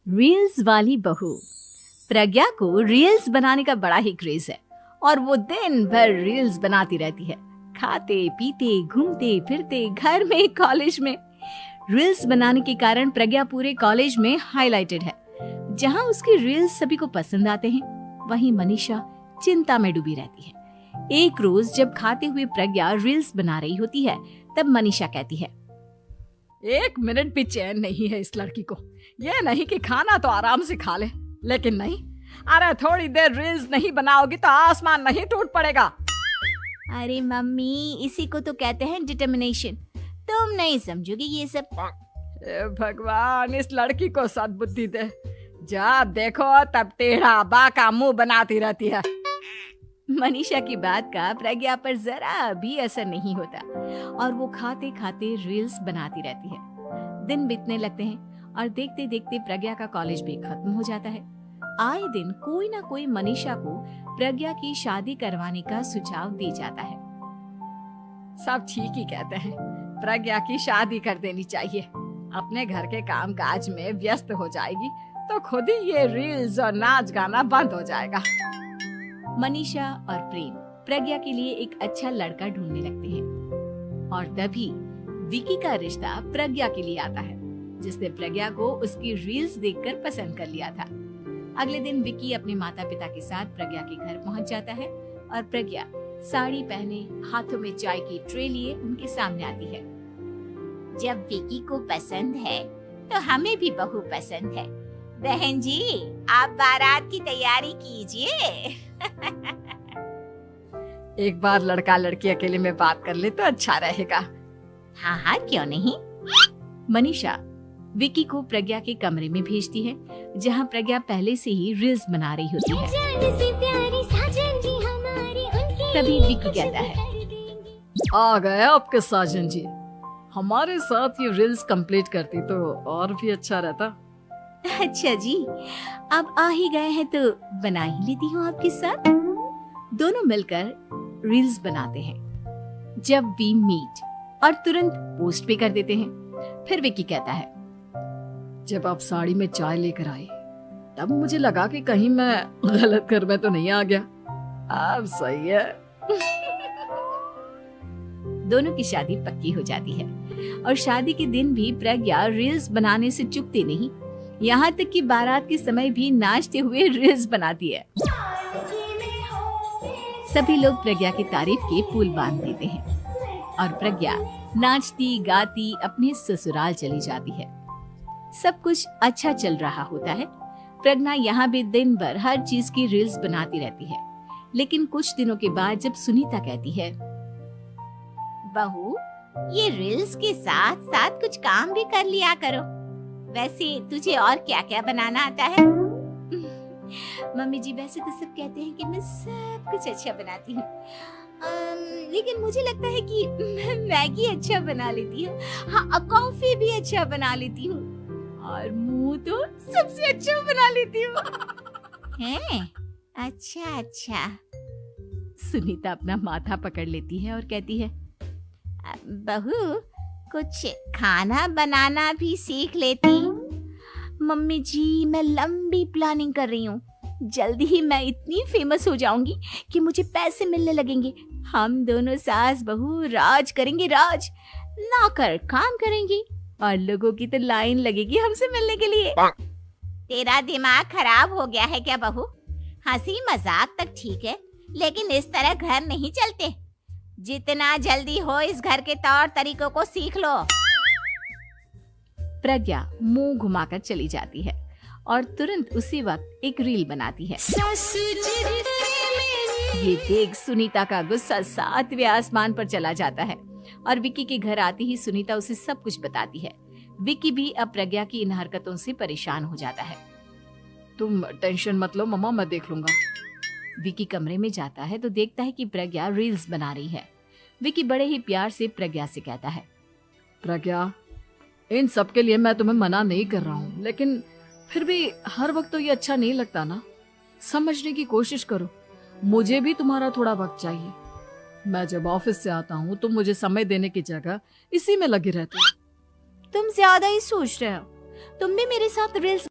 Reels वाली बहू। प्रज्ञा को रील्स बनाने का बड़ा ही क्रेज है और वो दिन भर रील्स बनाती रहती है। खाते पीते घूमते फिरते घर में कॉलेज में रील्स बनाने के कारण प्रज्ञा पूरे कॉलेज में हाईलाइटेड है। जहां उसकी रील्स सभी को पसंद आते हैं, वहीं मनीषा चिंता में डूबी रहती है। एक रोज जब खाते हुए प्रज्ञा रील्स बना रही होती है, तब मनीषा कहती है, एक मिनट भी चैन नहीं है इस लड़की को। ये नहीं कि खाना तो आराम से खा ले, लेकिन नहीं, अरे थोड़ी देर रील्स नहीं बनाओगी तो आसमान नहीं टूट पड़ेगा। अरे मम्मी, इसी को तो कहते हैं डिटर्मिनेशन। तुम नहीं समझोगी ये सब। ए भगवान, इस लड़की को सद्बुद्धि दे। जब देखो तब टेढ़ा बाका मुंह बनाती रहती है। मनीषा की बात का प्रज्ञा पर जरा भी असर नहीं होता और वो खाते खाते रील्स बनाती रहती है। दिन बीतने लगते हैं और देखते देखते प्रज्ञा का कॉलेज भी खत्म हो जाता है। आए दिन कोई ना कोई मनीषा को प्रज्ञा की शादी करवाने का सुझाव दे जाता है। सब ठीक ही कहते हैं, प्रज्ञा की शादी कर देनी चाहिए। अपने घर के काम काज में व्यस्त हो जाएगी तो खुद ही ये रील्स और नाच गाना बंद हो जाएगा। मनीषा और प्रेम प्रज्ञा के लिए एक अच्छा लड़का ढूंढने लगते हैं और तभी विकी का रिश्ता प्रज्ञा के लिए आता है, जिसने प्रज्ञा को उसकी रील्स देखकर पसंद कर लिया था। अगले दिन विकी अपने माता पिता के साथ प्रज्ञा के घर पहुंच जाता है और प्रज्ञा साड़ी पहने हाथों में चाय की ट्रे लिए उनके सामने आती है। जब विकी को पसंद है तो हमें भी बहू पसंद है। बहन जी, आप बारात की तैयारी कीजिए। एक बार लड़का लड़की अकेले में बात कर ले तो अच्छा रहेगा। हाँ हाँ, क्यों नहीं। मनीषा विकी को प्रज्ञा के कमरे में भेजती है, जहां प्रज्ञा पहले से ही रील्स बना रही होती है। तभी विकी कहता है, आ गए आपके साजन जी। हमारे साथ ये रील्स कंप्लीट करती तो और भी अच्छा रहता। अच्छा जी, अब आ ही गए हैं तो बना ही लेती हूँ आपके साथ। दोनों मिलकर रील्स बनाते हैं। जब वी मीट और तुरंत पोस्ट भी कर देते हैं। फिर विकी कहता है, जब आप साड़ी में चाय लेकर आई तब मुझे लगा कि कहीं मैं गलत घर में तो नहीं आ गया। अब सही है। दोनों की शादी पक्की हो जाती है और शादी के दिन भी प्रज्ञा रील्स बनाने से चूकती नहीं। यहाँ तक कि बारात के समय भी नाचते हुए रील्स बनाती है। सभी लोग प्रज्ञा की तारीफ के पुल बांध देते हैं और प्रज्ञा नाचती गाती अपने ससुराल चली जाती है। सब कुछ अच्छा चल रहा होता है। प्रज्ञा यहाँ भी दिन भर हर चीज की रील्स बनाती रहती है। लेकिन कुछ दिनों के बाद जब सुनीता कहती है, बहू, ये रील्स के साथ साथ कुछ काम भी कर लिया करो। वैसे तुझे और क्या क्या बनाना आता है? मम्मी जी, वैसे तो सब कहते हैं कि मैं सब कुछ अच्छा बनाती हूँ, लेकिन मुझे लगता है कि मैं मैगी अच्छा बना लेती हूँ। हाँ, कॉफी भी अच्छा बना लेती हूँ और मुंह तो सबसे अच्छा बना लेती हूँ। हैं? अच्छा अच्छा। सुनीता अपना माथा पकड़ लेती है और कहती है, बहू, कुछ खाना बनाना भी सीख लेती। मम्मी जी, मैं लंबी प्लानिंग कर रही हूँ। जल्दी ही मैं इतनी फेमस हो जाऊंगी कि मुझे पैसे मिलने लगेंगे। हम दोनों सास बहू राज करेंगे, राज। नौकर काम करेंगी और लोगों की तो लाइन लगेगी हमसे मिलने के लिए। तेरा दिमाग खराब हो गया है क्या बहू? हंसी मजाक तक ठीक है, लेकिन इस तरह घर नहीं चलते। जितना जल्दी हो इस घर के तौर तरीकों को सीख लो। प्रज्ञा मुंह घुमाकर चली जाती है और तुरंत उसी वक्त एक रील बनाती है। ये देख सुनीता का गुस्सा 7वें आसमान पर चला जाता है और विकी के घर आती ही सुनीता उसे सब कुछ बताती है। विकी भी अब प्रज्ञा की इन हरकतों से परेशान हो जाता है। तुम टेंशन मत लो मम्मा, मैं देख लूंगा। विकी कमरे में जाता है तो देखता है कि प्रज्ञा रील्स बना रही है। विकी बड़े ही प्यार से प्रज्ञा से कहता है, प्रज्ञा, इन सब के लिए मैं तुम्हें मना नहीं कर रहा हूँ, लेकिन फिर भी हर वक्त तो ये अच्छा नहीं लगता ना। समझने की कोशिश करो, मुझे भी तुम्हारा थोड़ा वक्त चाहिए। मैं जब ऑफिस से आता हूँ तो मुझे समय देने की जगह इसी में लगे रहते हो। तुम ज्यादा ही सोच रहे हो। तुम भी मेरे साथ रील्स